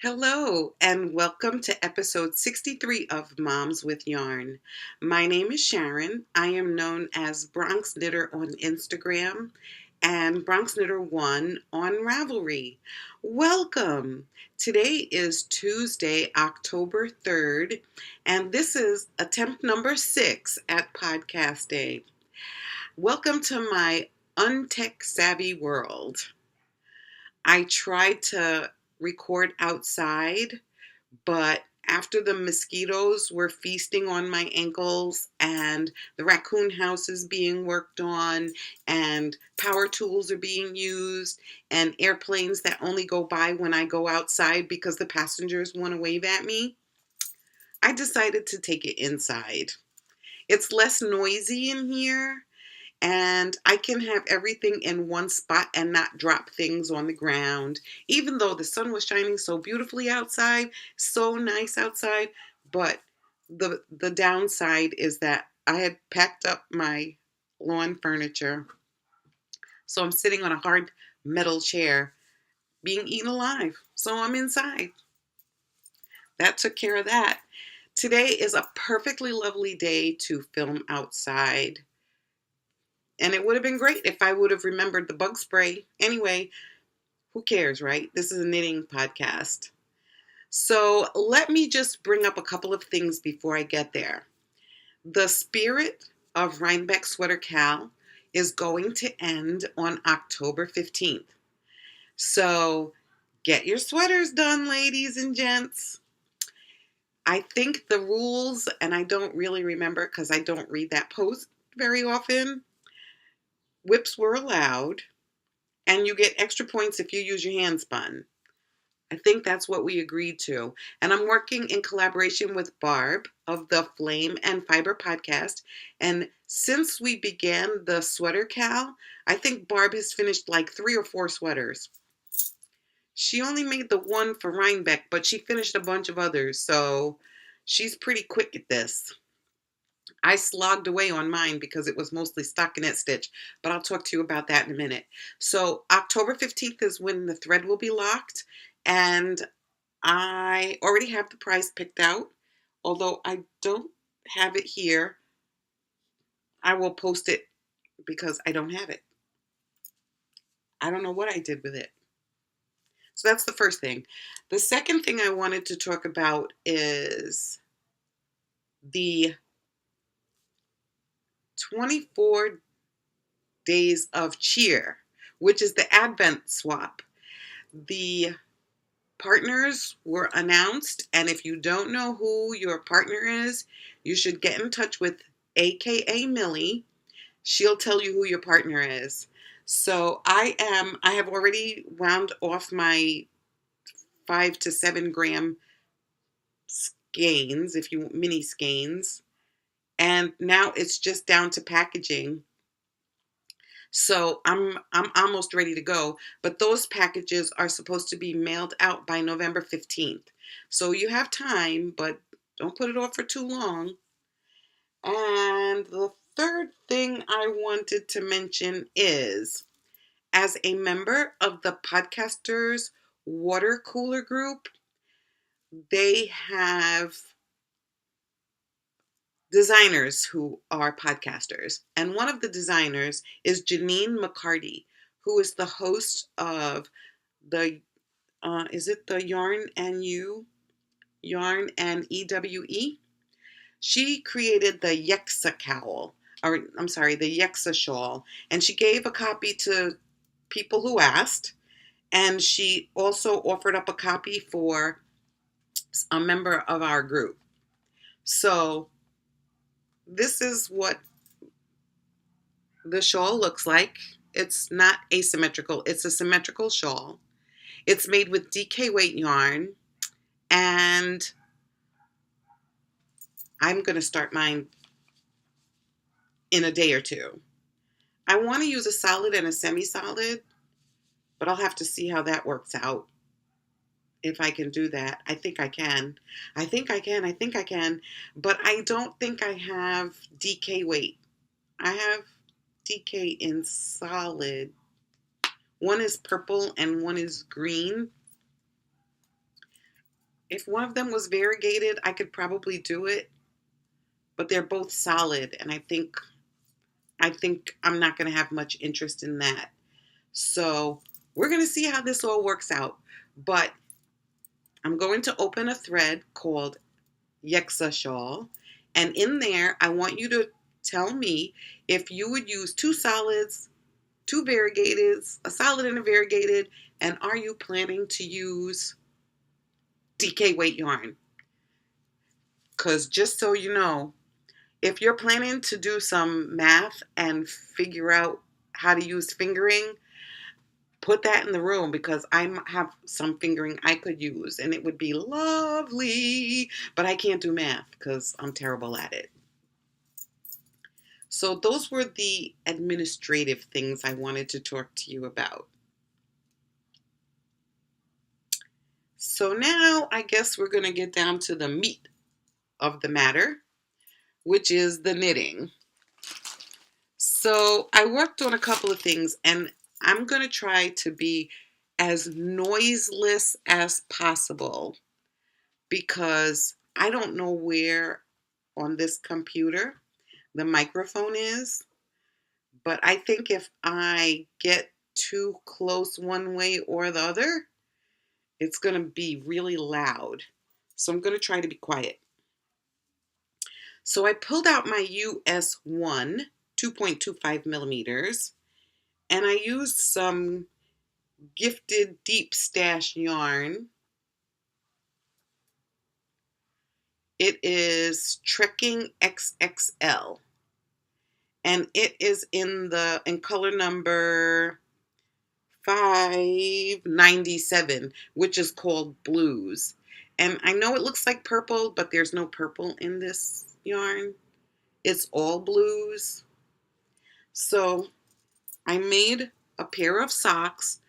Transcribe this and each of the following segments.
Hello, and welcome to episode 63 of Moms with Yarn. My name is Sharon. I am known as Bronx Knitter on Instagram and Bronx Knitter 1 on Ravelry. Welcome! Today is Tuesday, October 3rd, and this is attempt number 6 at podcasting. Welcome to my untech savvy world. I tried to record outside, but after the mosquitoes were feasting on my ankles and the raccoon house is being worked on and power tools are being used and airplanes that only go by when I go outside because the passengers want to wave at me, I decided to take it inside. It's less noisy in here, and I can have everything in one spot and not drop things on the ground. Even though the sun was shining so beautifully outside, so nice outside, but the downside is that I had packed up my lawn furniture. So I'm sitting on a hard metal chair being eaten alive. So I'm inside. That took care of that. Today is a perfectly lovely day to film outside. And it would have been great if I would have remembered the bug spray. Anyway, who cares, right? This is a knitting podcast. So let me just bring up a couple of things before I get there. The spirit of Rhinebeck Sweater Cal is going to end on October 15th. So get your sweaters done, ladies and gents. I think the rules, and I don't really remember because I don't read that post very often, whips were allowed. And you get extra points if you use your hand spun. I think that's what we agreed to. And I'm working in collaboration with Barb of the Flame and Fiber podcast. And since we began the sweater cal, I think Barb has finished like 3 or 4 sweaters. She only made the one for Rhinebeck, but she finished a bunch of others. So she's pretty quick at this. I slogged away on mine because it was mostly stockinette stitch, but I'll talk to you about that in a minute. So October 15th is when the thread will be locked, and I already have the price picked out. Although I don't have it here, I will post it because I don't have it. I don't know what I did with it. So that's the first thing. The second thing I wanted to talk about is the 24 days of cheer, which is the Advent swap. The partners were announced, and if you don't know who your partner is, you should get in touch with AKA Millie. She'll tell you who your partner is. So I have already wound off my 5 to 7 gram skeins, mini skeins, and now it's just down to packaging. So I'm almost ready to go, but those packages are supposed to be mailed out by November 15th. So you have time, but don't put it off for too long. And the third thing I wanted to mention is, as a member of the Podcasters Water Cooler Group, they have designers who are podcasters. And one of the designers is Janine McCarty, who is the host of the, is it the Yarn and EWE? She created the Yeksa the Yeksa Shawl. And she gave a copy to people who asked. And she also offered up a copy for a member of our group. So this is what the shawl looks like. It's not asymmetrical. It's a symmetrical shawl. It's made with DK weight yarn, and I'm going to start mine in a day or two. I want to use a solid and a semi-solid, but I'll have to see how that works out. If I can do that. I think I can. I think I can. But I don't think I have DK weight. I have DK in solid. One is purple and one is green. If one of them was variegated, I could probably do it, but they're both solid, and I think I'm not going to have much interest in that. So we're going to see how this all works out. But I'm going to open a thread called Yeksa Shawl, and in there, I want you to tell me if you would use two solids, two variegateds, a solid and a variegated, and are you planning to use DK weight yarn? Because just so you know, if you're planning to do some math and figure out how to use fingering, put that in the room because I have some fingering I could use and it would be lovely, but I can't do math because I'm terrible at it. So those were the administrative things I wanted to talk to you about. So now I guess we're going to get down to the meat of the matter, which is the knitting. So I worked on a couple of things and I'm going to try to be as noiseless as possible because I don't know where on this computer the microphone is, but I think if I get too close one way or the other, it's going to be really loud. So I'm going to try to be quiet. So I pulled out my US1 2.25 millimeters and I used some Gifted Deep Stash yarn. It is Trekking XXL and it is in color number 597, which is called Blues. And I know it looks like purple, but there's no purple in this yarn. It's all blues. So I made a pair of socks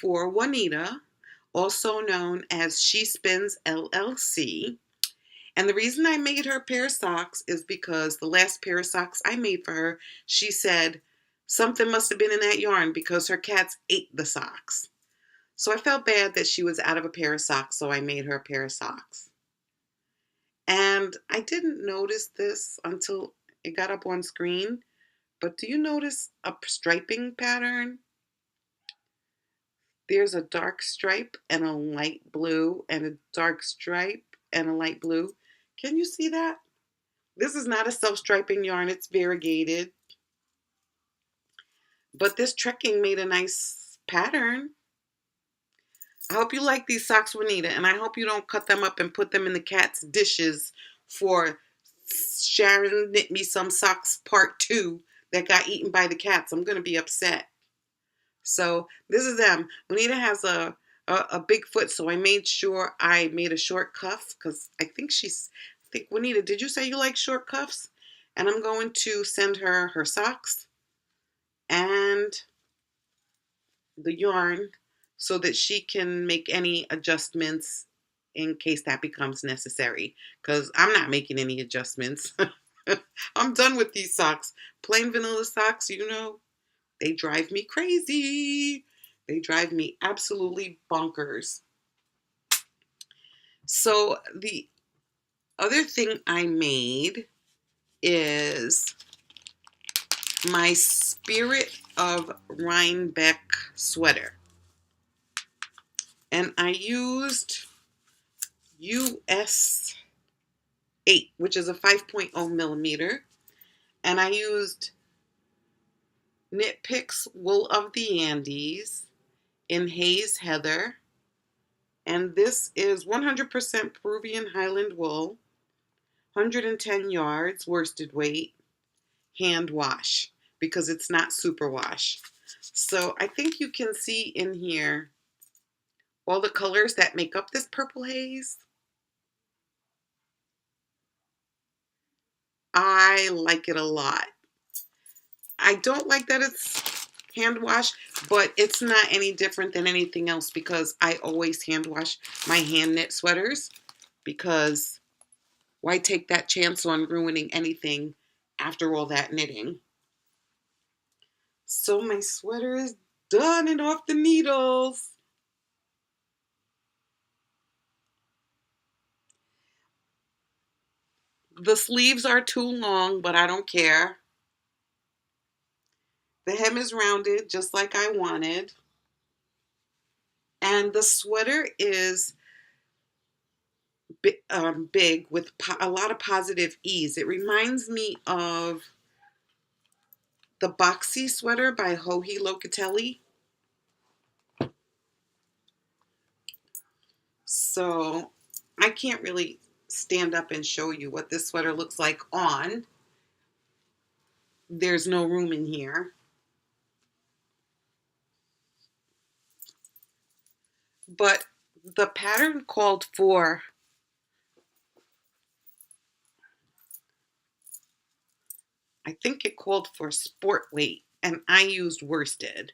for Juanita, also known as She Spins LLC. And the reason I made her a pair of socks is because the last pair of socks I made for her, she said something must have been in that yarn because her cats ate the socks. So I felt bad that she was out of a pair of socks, so I made her a pair of socks. And I didn't notice this until it got up on screen, but do you notice a striping pattern? There's a dark stripe and a light blue and a dark stripe and a light blue. Can you see that? This is not a self-striping yarn, it's variegated. But this trekking made a nice pattern. I hope you like these socks, Juanita, and I hope you don't cut them up and put them in the cat's dishes for Sharon Knit Me Some Socks Part 2 that got eaten by the cats. I'm going to be upset. So this is them. Juanita has a big foot, so I made sure I made a short cuff because I think Juanita, did you say you like short cuffs? And I'm going to send her her socks and the yarn so that she can make any adjustments in case that becomes necessary. Because I'm not making any adjustments. I'm done with these socks. Plain vanilla socks, they drive me crazy. They drive me absolutely bonkers. So the other thing I made is my Spirit of Rhinebeck sweater. And I used US 8, which is a 5.0 millimeter. And I used Knit Picks Wool of the Andes in Haze Heather. And this is 100% Peruvian Highland wool, 110 yards worsted weight, hand wash, because it's not super wash. So I think you can see in here all the colors that make up this purple haze. I like it a lot. I don't like that it's hand wash, but it's not any different than anything else because I always hand wash my hand knit sweaters because why take that chance on ruining anything after all that knitting? So my sweater is done and off the needles. The sleeves are too long, but I don't care. The hem is rounded just like I wanted. And the sweater is big with a lot of positive ease. It reminds me of the Boxy sweater by Joji Locatelli. So I can't really stand up and show you what this sweater looks like on. There's no room in here. But the pattern called for, I think it called for sport weight, and I used worsted.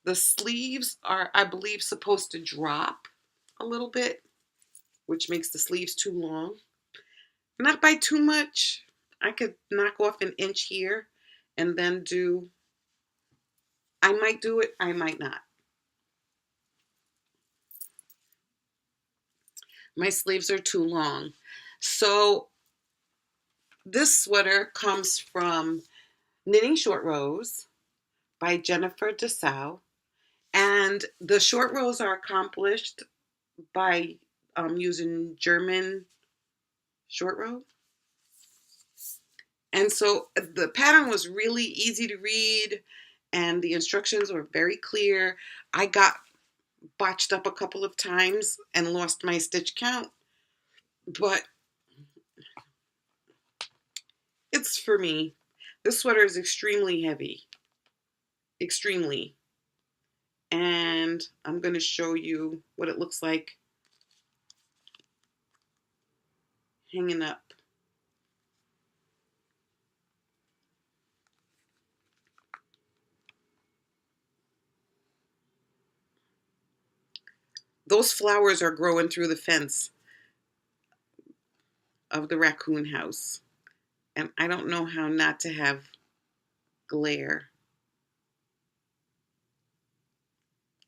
The sleeves are, I believe, supposed to drop a little bit, which makes the sleeves too long. Not by too much. I could knock off an inch here and then I might do it, I might not. My sleeves are too long. So this sweater comes from Knitting Short Rows by Jennifer Dassau. And the short rows are accomplished by using German short row. And so the pattern was really easy to read and the instructions were very clear. I got botched up a couple of times and lost my stitch count, but it's for me. This sweater is extremely heavy, extremely. And I'm going to show you what it looks like hanging up. Those flowers are growing through the fence of the raccoon house. And I don't know how not to have glare.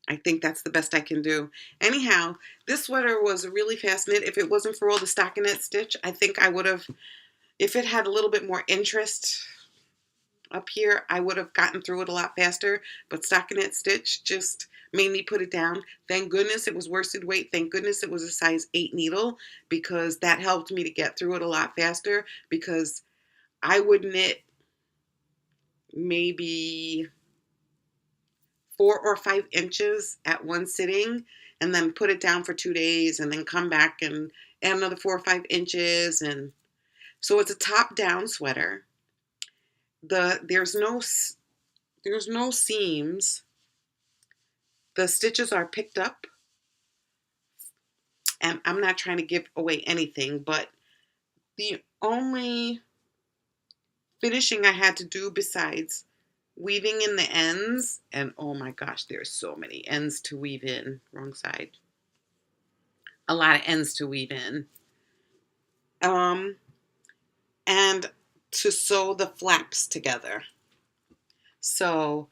I think that's the best I can do. Anyhow, this sweater was a really fast knit. If it wasn't for all the stockinette stitch, I think I would have, if it had a little bit more interest up here, I would have gotten through it a lot faster. But stockinette stitch just made me put it down. Thank goodness it was worsted weight. Thank goodness it was a size 8 needle, because that helped me to get through it a lot faster, because I would knit maybe 4 or 5 inches at one sitting and then put it down for 2 days and then come back and add another 4 or 5 inches. And so it's a top down sweater. There's no seams. The stitches are picked up, and I'm not trying to give away anything, but the only finishing I had to do besides weaving in the ends, and oh my gosh, there's so many ends to weave in. Wrong side. A lot of ends to weave in. And to sew the flaps together. So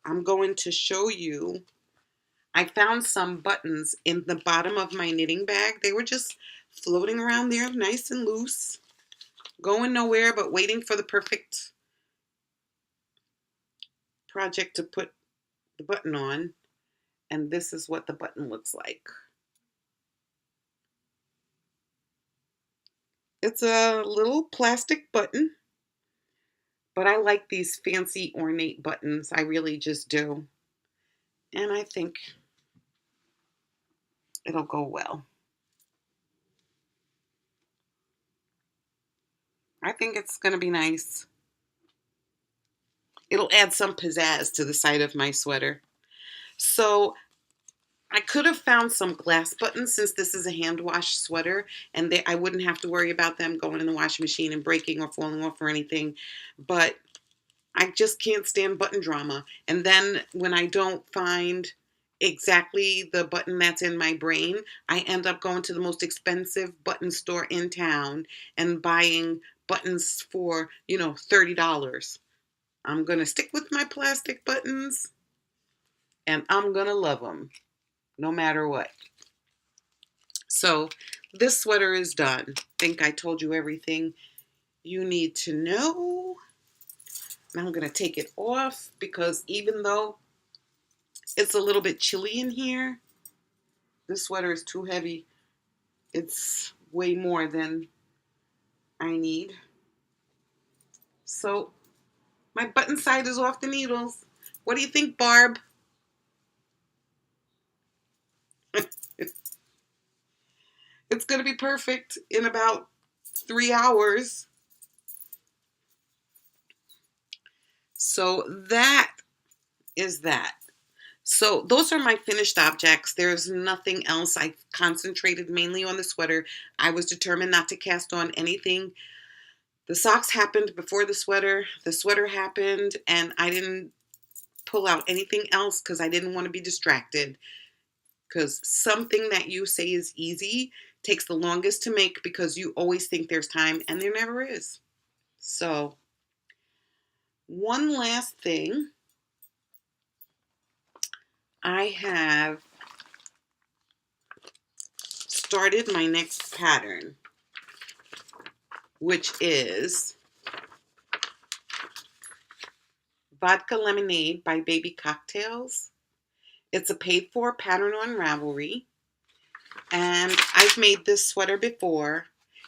I'm going to show you. I found some buttons in the bottom of my knitting bag. They were just floating around there, nice and loose, going nowhere, but waiting for the perfect project to put the button on. And this is what the button looks like. It's a little plastic button, but I like these fancy ornate buttons. I really just do. And I think it'll go well. I think it's going to be nice. It'll add some pizzazz to the side of my sweater. So I could have found some glass buttons, since this is a hand wash sweater, and I wouldn't have to worry about them going in the washing machine and breaking or falling off or anything. But I just can't stand button drama. And then when I don't find exactly the button that's in my brain, I end up going to the most expensive button store in town and buying buttons for, $30. I'm going to stick with my plastic buttons, and I'm going to love them no matter what. So this sweater is done. I think I told you everything you need to know. Now I'm going to take it off because even though it's a little bit chilly in here, this sweater is too heavy. It's way more than I need. So my button side is off the needles. What do you think, Barb? It's going to be perfect in about 3 hours. So that is that. So those are my finished objects. There's nothing else. I concentrated mainly on the sweater. I was determined not to cast on anything. The socks happened before the sweater happened, and I didn't pull out anything else because I didn't want to be distracted. Because something that you say is easy takes the longest to make because you always think there's time, and there never is. So one last thing. I have started my next pattern, which is Vodka Lemonade by Baby Cocktails. It's a paid-for pattern on Ravelry, and I've made this sweater before.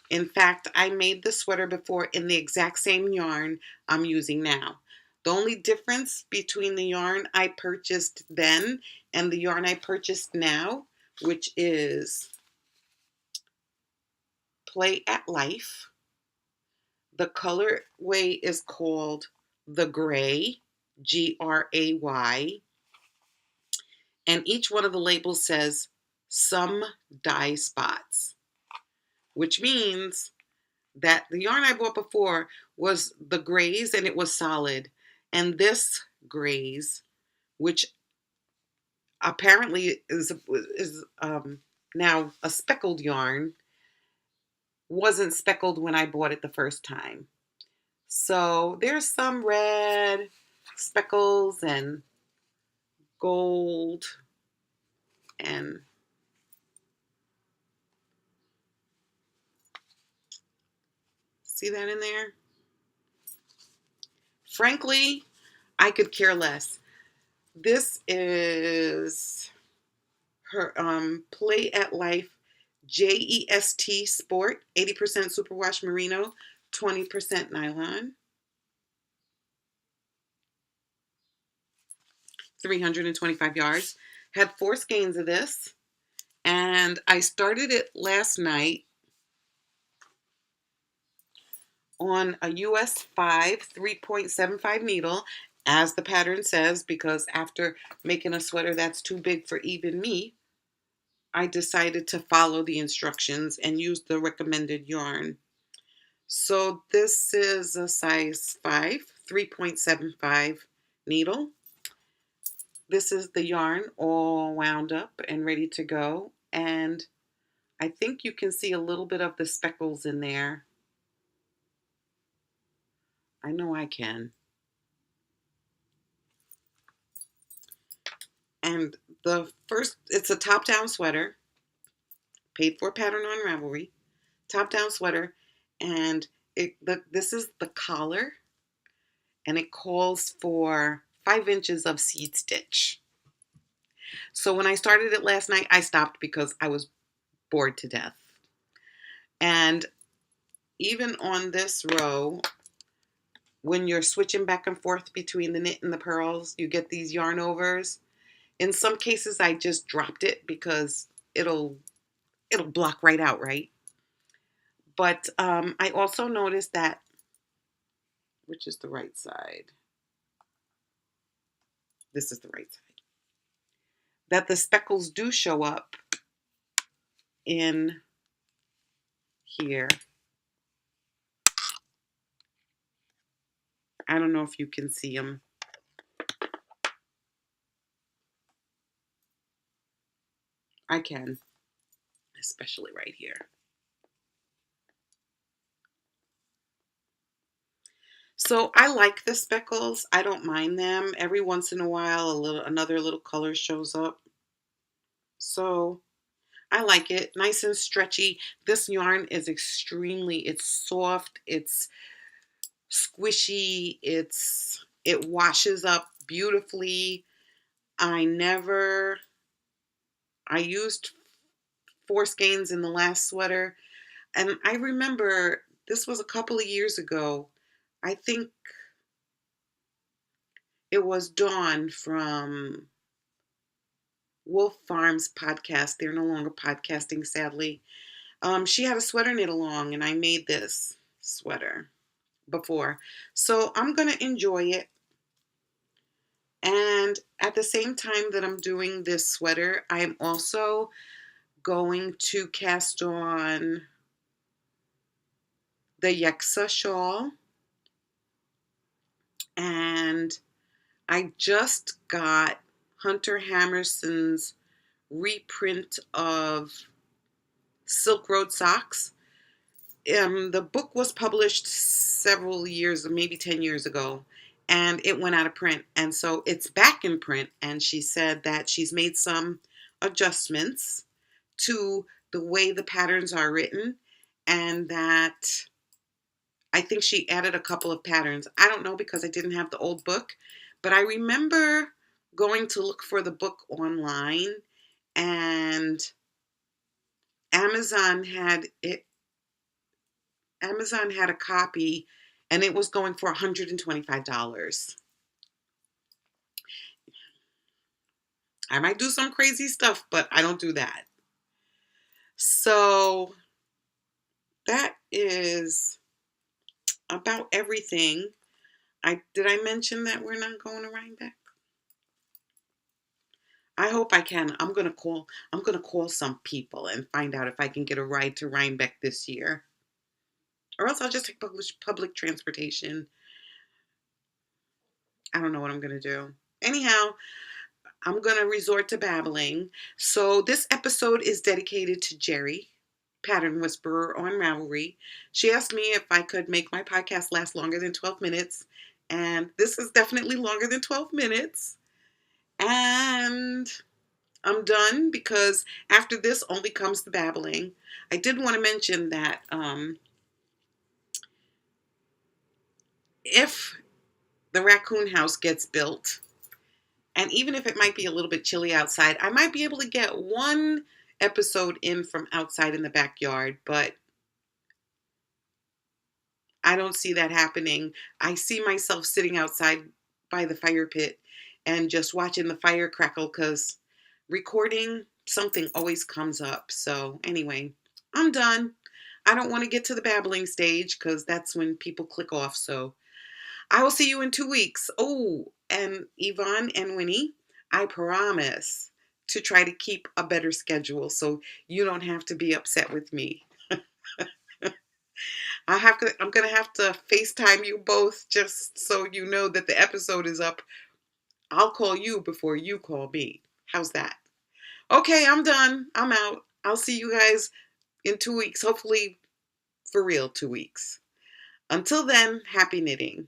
In fact, I made this sweater before in the exact same yarn I'm using now. The only difference between the yarn I purchased then and the yarn I purchased now, which is Play at Life. The colorway is called the Gray, Gray, and each one of the labels says some dye spots, which means that the yarn I bought before was the grays and it was solid, and this grays, which apparently is now a speckled yarn, wasn't speckled when I bought it the first time. So there's some red speckles and gold and see that in there? Frankly, I could care less. This is her Play at Life JEST Sport, 80% superwash merino, 20% nylon. 325 yards. Had 4 skeins of this, and I started it last night on a US 5 3.75 needle, as the pattern says, because after making a sweater that's too big for even me, I decided to follow the instructions and use the recommended yarn. So this is a size 5 3.75 needle. This is the yarn all wound up and ready to go, and I think you can see a little bit of the speckles in there. I know I can. And it's a top-down sweater, paid for pattern on Ravelry, top-down sweater, and this is the collar, and it calls for 5 inches of seed stitch. So when I started it last night, I stopped because I was bored to death. And even on this row, when you're switching back and forth between the knit and the purls, you get these yarn overs. In some cases, I just dropped it because it'll block right out, right? But I also noticed that, which is the right side? This is the right side. That the speckles do show up in here. I don't know if you can see them. I can, especially right here. So I like the speckles. I don't mind them. Every once in a while, another little color shows up. So I like it. Nice and stretchy. This yarn is it's soft, it's squishy, it washes up beautifully. I never I used four skeins in the last sweater, and I remember this was a couple of years ago. I think it was Dawn from Wolf Farms podcast. They're no longer podcasting, sadly. She had a sweater knit along, and I made this sweater before. So I'm going to enjoy it. And at the same time that I'm doing this sweater, I'm also going to cast on the Yeksa Shawl. And I just got Hunter Hammerson's reprint of Silk Road Socks. The book was published several years, maybe 10 years ago, and it went out of print. And so it's back in print. And she said that she's made some adjustments to the way the patterns are written, and that I think she added a couple of patterns. I don't know because I didn't have the old book, but I remember going to look for the book online, and Amazon had it Amazon had a copy, and it was going for $125. I might do some crazy stuff, but I don't do that. So that is about everything. Did I mention that we're not going to Rhinebeck? I hope I can. I'm gonna call some people and find out if I can get a ride to Rhinebeck this year. Or else I'll just take public transportation. I don't know what I'm gonna do. Anyhow, I'm going to resort to babbling. So this episode is dedicated to Jerry, Pattern Whisperer on Ravelry. She asked me if I could make my podcast last longer than 12 minutes. And this is definitely longer than 12 minutes. And I'm done because after this only comes the babbling. I did want to mention that if the raccoon house gets built, and even if it might be a little bit chilly outside, I might be able to get one episode in from outside in the backyard, but I don't see that happening. I see myself sitting outside by the fire pit and just watching the fire crackle because recording, something always comes up. So anyway, I'm done. I don't want to get to the babbling stage because that's when people click off. So I will see you in 2 weeks. Oh, and Yvonne and Winnie, I promise to try to keep a better schedule so you don't have to be upset with me. I'm going to have to FaceTime you both just so you know that the episode is up. I'll call you before you call me. How's that? Okay, I'm done. I'm out. I'll see you guys in 2 weeks. Hopefully, for real, 2 weeks. Until then, happy knitting.